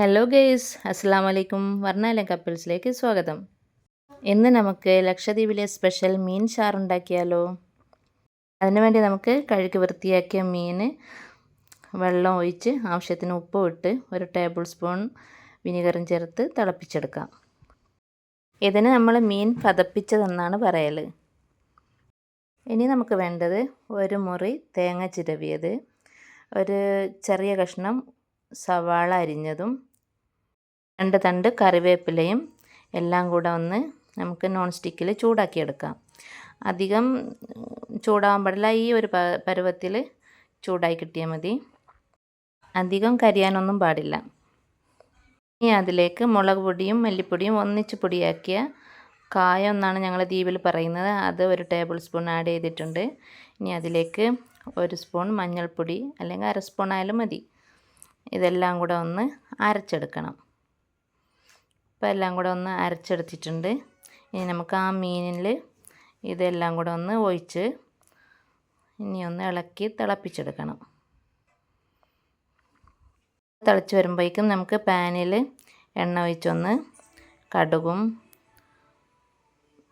Hello guys, അസ്സാം വലൈക്കും. വർണ്ണാലം കപ്പിൾസിലേക്ക് സ്വാഗതം. ഇന്ന് നമുക്ക് ലക്ഷദ്വീപിലെ സ്പെഷ്യൽ മീൻ ചാറുണ്ടാക്കിയാലോ. അതിനുവേണ്ടി നമുക്ക് കഴുകി വൃത്തിയാക്കിയ മീൻ വെള്ളം ഒഴിച്ച് ആവശ്യത്തിന് ഉപ്പ് ഇട്ട് 1 ടേബിൾ സ്പൂൺ വിനീഗറും ചേർത്ത് തിളപ്പിച്ചെടുക്കാം. ഇതിന് നമ്മൾ മീൻ പതപ്പിച്ചതെന്നാണ് പറയൽ. ഇനി നമുക്ക് വേണ്ടത് 1 മുറി തേങ്ങ ചിരവിയത്, ഒരു ചെറിയ കഷ്ണം സവാള അരിഞ്ഞതും, 2 തണ്ട് കറിവേപ്പിലയും എല്ലാം കൂടെ ഒന്ന് നമുക്ക് നോൺ സ്റ്റിക്കിൽ ചൂടാക്കിയെടുക്കാം. അധികം ചൂടാകാൻ പാടില്ല, ഈ ഒരു പരുവത്തിൽ ചൂടായി കിട്ടിയാൽ മതി. അധികം കരിയാനൊന്നും പാടില്ല. ഇനി അതിലേക്ക് മുളക് പൊടിയും മല്ലിപ്പൊടിയും ഒന്നിച്ച് പൊടിയാക്കിയ കായം എന്നാണ് ഞങ്ങൾ ദ്വീപിൽ പറയുന്നത്, അത് 1 ടേബിൾ സ്പൂൺ ആഡ് ചെയ്തിട്ടുണ്ട്. ഇനി അതിലേക്ക് 1 സ്പൂൺ മഞ്ഞൾപ്പൊടി, അല്ലെങ്കിൽ 1/2 സ്പൂൺ ആയാലും മതി. ഇതെല്ലാം കൂടെ ഒന്ന് അരച്ചെടുക്കണം. ഇപ്പോൾ എല്ലാം കൂടെ ഒന്ന് അരച്ചെടുത്തിട്ടുണ്ട്. ഇനി നമുക്ക് ആ മീനിൽ ഇതെല്ലാം കൂടെ ഒന്ന് ഒഴിച്ച് ഇനി ഒന്ന് ഇളക്കി തിളപ്പിച്ചെടുക്കണം. തിളച്ച് വരുമ്പോഴേക്കും നമുക്ക് പാനിൽ എണ്ണ ഒഴിച്ചൊന്ന് കടുകും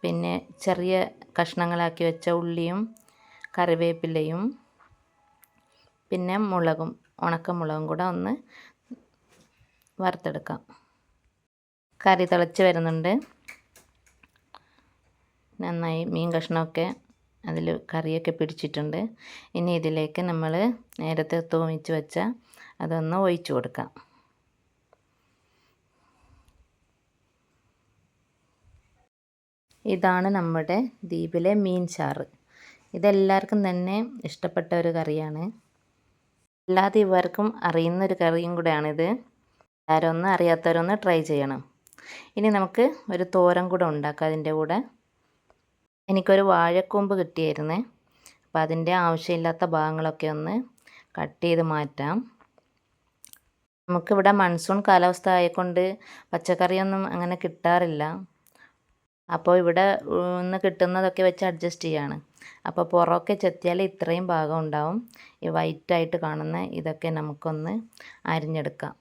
പിന്നെ ചെറിയ കഷ്ണങ്ങളാക്കി വെച്ച ഉള്ളിയും കറിവേപ്പിലയും പിന്നെ മുളകും, ഉണക്കമുളകും കൂടെ ഒന്ന് വറുത്തെടുക്കാം. കറി തിളച്ച് വരുന്നുണ്ട്. നന്നായി മീൻ കഷ്ണമൊക്കെ അതിൽ കറിയൊക്കെ പിടിച്ചിട്ടുണ്ട്. ഇനി ഇതിലേക്ക് നമ്മൾ നേരത്തെ തൂമിച്ച് വെച്ച അതൊന്ന് ഒഴിച്ചു കൊടുക്കാം. ഇതാണ് നമ്മുടെ ദ്വീപിലെ മീൻ ചാറ്. ഇതെല്ലാവർക്കും തന്നെ ഇഷ്ടപ്പെട്ട ഒരു കറിയാണ്. എല്ലാ ദ്വീപുകാർക്കും അറിയുന്നൊരു കറിയും കൂടെയാണിത്. ആരൊന്നും അറിയാത്തവരൊന്ന് ട്രൈ ചെയ്യണം. ഇനി നമുക്ക് ഒരു തോരൻ കൂടെ ഉണ്ടാക്കാം. അതിൻ്റെ കൂടെ എനിക്കൊരു വാഴക്കൂമ്പ് കിട്ടിയായിരുന്നേ, അപ്പോൾ അതിൻ്റെ ആവശ്യമില്ലാത്ത ഭാഗങ്ങളൊക്കെ ഒന്ന് കട്ട് ചെയ്ത് മാറ്റാം. നമുക്കിവിടെ മൺസൂൺ കാലാവസ്ഥ ആയതുകൊണ്ട് പച്ചക്കറിയൊന്നും അങ്ങനെ കിട്ടാറില്ല. അപ്പോൾ ഇവിടെ ഒന്ന് കിട്ടുന്നതൊക്കെ വെച്ച് അഡ്ജസ്റ്റ് ചെയ്യാണ്. അപ്പോൾ പുറമൊക്കെ ചെത്തിയാൽ ഇത്രയും ഭാഗം ഉണ്ടാവും. ഈ വൈറ്റായിട്ട് കാണുന്ന ഇതൊക്കെ നമുക്കൊന്ന് അരിഞ്ഞെടുക്കാം.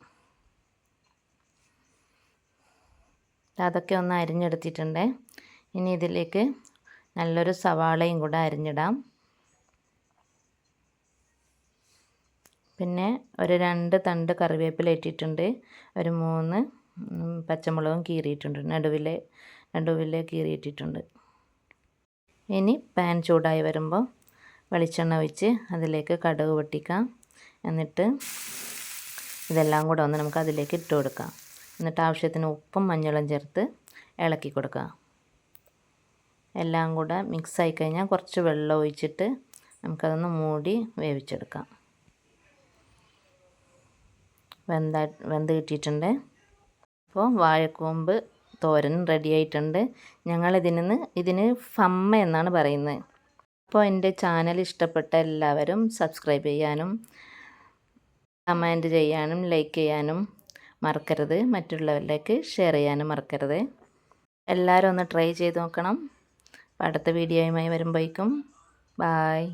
അതൊക്കെ ഒന്ന് അരിഞ്ഞെടുത്തിട്ടുണ്ട്. ഇനി ഇതിലേക്ക് നല്ലൊരു സവാളയും കൂടെ അരിഞ്ഞിടാം. പിന്നെ ഒരു 2 തണ്ട് കറിവേപ്പില ഇട്ടിട്ടുണ്ട്. ഒരു 3 പച്ചമുളകും കീറിയിട്ടുണ്ട്, നടുവിലെ കീറിയിട്ടിട്ടുണ്ട്. ഇനി പാൻ ചൂടായി വരുമ്പോൾ വെളിച്ചെണ്ണ ഒഴിച്ച് അതിലേക്ക് കടുക് പൊട്ടിക്കാം. എന്നിട്ട് ഇതെല്ലാം കൂടെ ഒന്ന് നമുക്ക് അതിലേക്ക് ഇട്ട് കൊടുക്കാം. എന്നിട്ട് ആവശ്യത്തിന് ഉപ്പും മഞ്ഞളും ചേർത്ത് ഇളക്കി കൊടുക്കുക. എല്ലാം കൂടെ മിക്സായി കഴിഞ്ഞാൽ കുറച്ച് വെള്ളം ഒഴിച്ചിട്ട് നമുക്കതൊന്ന് മൂടി വേവിച്ചെടുക്കാം. വെന്ത് കിട്ടിയിട്ടുണ്ട്. അപ്പോൾ വാഴക്കൂമ്പ് തോരൻ റെഡി ആയിട്ടുണ്ട്. ഇതിന് ഫമ്മ എന്നാണ് പറയുന്നത്. അപ്പോൾ എൻ്റെ ചാനൽ ഇഷ്ടപ്പെട്ട എല്ലാവരും സബ്സ്ക്രൈബ് ചെയ്യാനും കമൻറ്റ് ചെയ്യാനും ലൈക്ക് ചെയ്യാനും മറക്കരുത്. മറ്റുള്ളവരിലേക്ക് ഷെയർ ചെയ്യാനും മറക്കരുത്. എല്ലാവരും ഒന്ന് ട്രൈ ചെയ്ത് നോക്കണം. അടുത്ത വീഡിയോയുമായി വരുമ്പോഴേക്കും ബായ്.